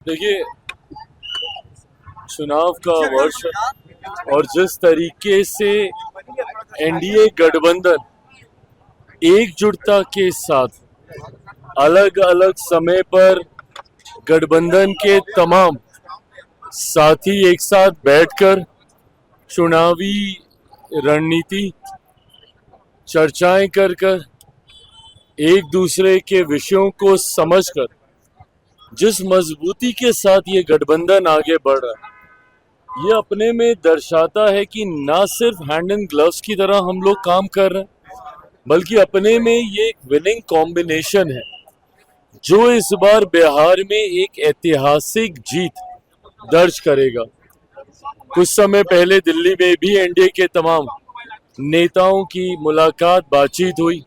देखिए, चुनाव का वर्ष और जिस तरीके से एनडीए गठबंधन एकजुटता के साथ अलग अलग समय पर गठबंधन के तमाम साथी एक साथ बैठकर चुनावी रणनीति चर्चाएं कर एक दूसरे के विषयों को समझकर जिस मजबूती के साथ ये गठबंधन आगे बढ़ रहा है, ये अपने में दर्शाता है कि ना सिर्फ हैंड एंड ग्लव्स की तरह हम लोग काम कर रहे हैं, बल्कि अपने में ये एक विनिंग कॉम्बिनेशन है जो इस बार बिहार में एक ऐतिहासिक जीत दर्ज करेगा। कुछ समय पहले दिल्ली में भी एनडीए के तमाम नेताओं की मुलाकात बातचीत हुई।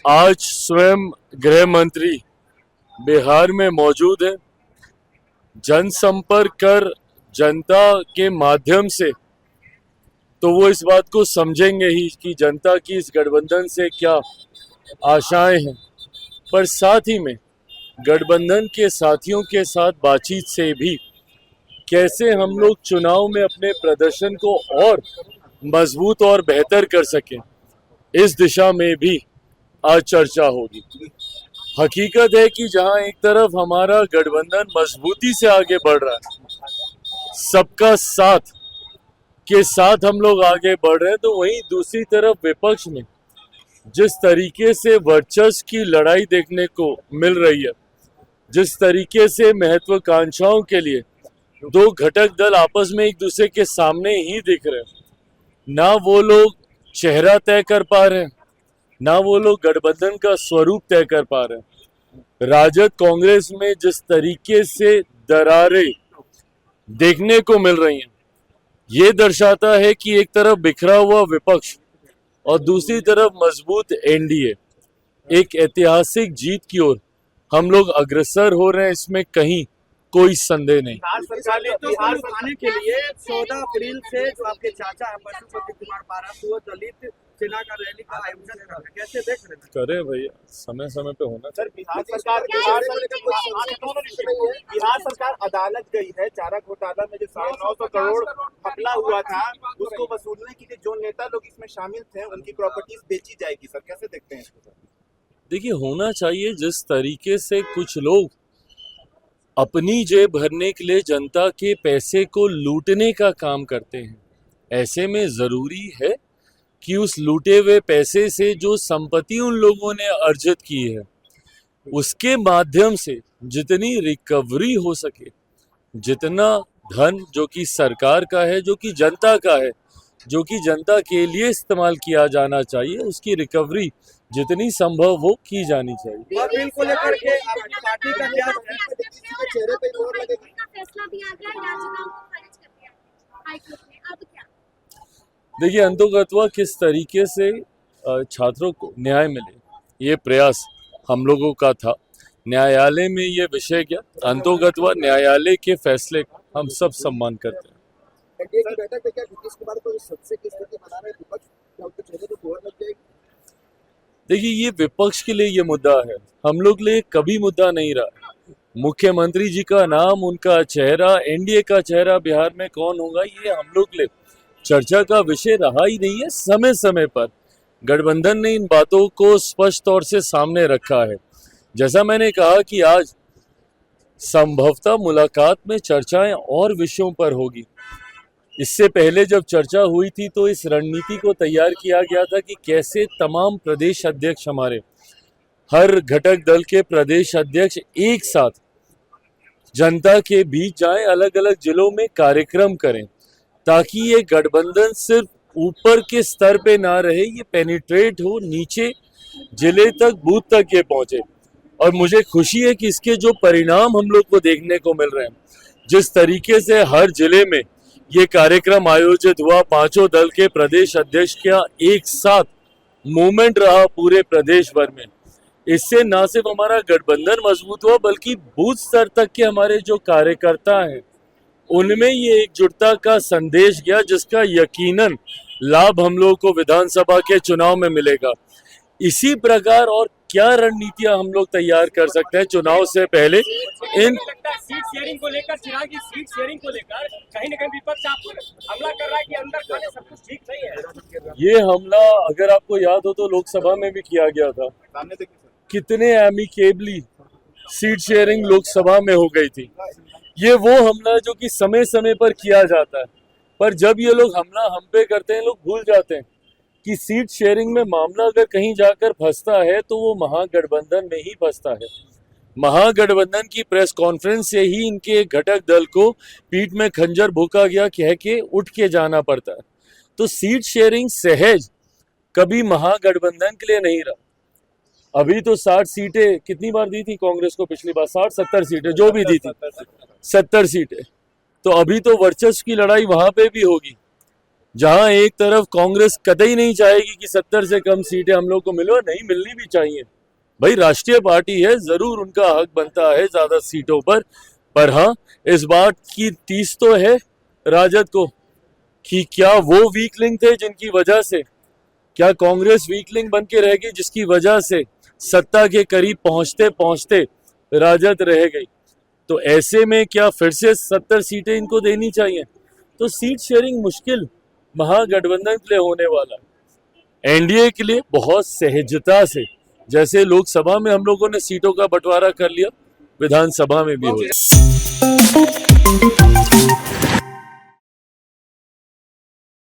आज स्वयं गृह मंत्री बिहार में मौजूद है। जनसंपर्क कर जनता के माध्यम से तो वो इस बात को समझेंगे ही कि जनता की इस गठबंधन से क्या आशाएं हैं, पर साथ ही में गठबंधन के साथियों के साथ बातचीत से भी कैसे हम लोग चुनाव में अपने प्रदर्शन को और मजबूत और बेहतर कर सकें, इस दिशा में भी आज चर्चा होगी। हकीकत है कि जहां एक तरफ हमारा गठबंधन मजबूती से आगे बढ़ रहा है, सबका साथ के साथ हम लोग आगे बढ़ रहे हैं, तो वहीं दूसरी तरफ विपक्ष में जिस तरीके से वर्चस्व की लड़ाई देखने को मिल रही है, जिस तरीके से महत्वाकांक्षाओं के लिए दो घटक दल आपस में एक दूसरे के सामने ही दिख रहे हैं, ना वो लोग चेहरा तय कर पा रहे हैं, ना वो लोग गठबंधन का स्वरूप तय कर पा रहे हैं। राजद कांग्रेस में जिस तरीके से दरारें देखने को मिल रही हैं, ये दर्शाता है कि एक तरफ बिखरा हुआ विपक्ष और दूसरी तरफ मजबूत एनडीए एक ऐतिहासिक जीत की ओर हम लोग अग्रसर हो रहे हैं, इसमें कहीं कोई संदेह नहीं। सरकार ने बिहार आने के लिए 14 अप्रैल से जो आपके चाचा है पशुपति कुमार पारस, वो दलित सेना का रैली का आयोजन कर रहे हैं, कैसे देख रहे हैं? करे भैया, समय समय पे होना। सर, बिहार सरकार अदालत गई है। चारा घोटाला में जो 950 करोड़ घपला हुआ था, उसको वसूलने के लिए जो नेता लोग इसमें शामिल थे, उनकी प्रॉपर्टीज बेची जाएगी। सर, कैसे देखते हैं इसको? देखिए, होना चाहिए। जिस तरीके से कुछ लोग अपनी जेब भरने के लिए जनता के पैसे को लूटने का काम करते हैं, ऐसे में जरूरी है कि उस लूटे हुए पैसे से जो संपत्ति उन लोगों ने अर्जित की है, उसके माध्यम से जितनी रिकवरी हो सके, जितना धन जो कि सरकार का है, जो कि जनता का है, जो कि जनता के लिए इस्तेमाल किया जाना चाहिए, उसकी रिकवरी जितनी संभव हो की जानी चाहिए। और बिल को लेकर के पार्टी का क्या चेहरे पे जोर लगेगा? फैसला भी आ गया, याचिकाओं को खारिज कर दिया हाईकोर्ट ने, अब क्या? देखिए, अंतोगत्वा किस तरीके से छात्रों को न्याय मिले, ये प्रयास हम लोगों का था। न्यायालय में ये विषय गया, अंतोगत्वा न्यायालय के फैसले का हम सब सम्मान करते हैं। एनडीए की बैठक में क्या नीतीश कुमार को सबसे किस तरह बना रहे विपक्ष, क्या उनके चेहरे पे जोर लग जाएगी? देखिए, ये विपक्ष के लिए ये मुद्दा है, हम लोग लिए कभी मुद्दा नहीं रहा। मुख्यमंत्री जी का नाम, उनका चेहरा, एनडीए का चेहरा बिहार में कौन होगा, ये हम लोग लिए चर्चा का विषय रहा ही नहीं है। समय समय पर गठबंधन ने इन बातों को स्पष्ट तौर से सामने रखा है। जैसा मैंने कहा कि आज संभवतः मुलाकात में चर्चाएं और विषयों पर होगी। इससे पहले जब चर्चा हुई थी तो इस रणनीति को तैयार किया गया था कि कैसे तमाम प्रदेश अध्यक्ष, हमारे हर घटक दल के प्रदेश अध्यक्ष एक साथ जनता के बीच जाएं, अलग अलग जिलों में कार्यक्रम करें, ताकि ये गठबंधन सिर्फ ऊपर के स्तर पे ना रहे, ये पेनिट्रेट हो, नीचे जिले तक, बूथ तक ये पहुंचे। और मुझे खुशी है कि इसके जो परिणाम हम लोग को देखने को मिल रहे हैं, जिस तरीके से हर जिले में ये कार्यक्रम आयोजित हुआ, पांचों दल के प्रदेश अध्यक्ष का एक साथ मूवमेंट रहा पूरे प्रदेश भर में, इससे ना सिर्फ हमारा गठबंधन मजबूत हुआ, बल्कि बूथ स्तर तक के हमारे जो कार्यकर्ता हैं, उनमें ये एकजुटता का संदेश गया, जिसका यकीनन लाभ हम लोगों को विधानसभा के चुनाव में मिलेगा। इसी प्रकार और क्या रणनीतियां हम लोग तैयार कर सकते हैं चुनाव से पहले इन लगता है सीट शेयरिंग को लेकर, चिराग की सीट शेयरिंग को लेकर कहीं न कहीं विपक्ष आप पर हमला कर रहा है कि अंदर खाने सब कुछ ठीक नहीं है। ये हमला अगर आपको याद हो तो लोकसभा में भी किया गया था। सामने देखिए सर। कितने एमिकेबली सीट शेयरिंग लोकसभा में हो गई थी। ये वो हमला है जो कि समय समय पर किया जाता है, पर जब ये लोग हमला हम पे करते हैं लोग भूल जाते हैं कि सीट शेयरिंग में मामला अगर कहीं जाकर फंसता है तो वो महागठबंधन में ही फंसता है। महागठबंधन की प्रेस कॉन्फ्रेंस से ही इनके घटक दल को पीठ में खंजर भोंका गया, कह के उठ के जाना पड़ता है। तो सीट शेयरिंग सहज कभी महागठबंधन के लिए नहीं रहा। अभी तो 60 सीटें कितनी बार दी थी कांग्रेस को पिछली बार, 60-70 सीटें जो भी दी थी, 70 सीटें। तो अभी तो वर्चस्व की लड़ाई वहां पे भी होगी, जहां एक तरफ कांग्रेस कतई नहीं चाहेगी कि 70 से कम सीटें हम लोग को मिलो, नहीं मिलनी भी चाहिए। भाई राष्ट्रीय पार्टी है, जरूर उनका हक बनता है ज्यादा सीटों पर हाँ इस बात की टीस तो है राजद को कि क्या वो वीक लिंक थे जिनकी वजह से, क्या कांग्रेस वीक लिंक बन के रह गई जिसकी वजह से सत्ता के करीब पहुंचते पहुंचते राजद रह गई। तो ऐसे में क्या फिर से 70 सीटें इनको देनी चाहिए? तो सीट शेयरिंग मुश्किल महागठबंधन के लिए होने वाला है। एनडीए के लिए बहुत सहजता से, जैसे लोकसभा में हम लोगों ने सीटों का बंटवारा कर लिया, विधानसभा में भी हो जाए।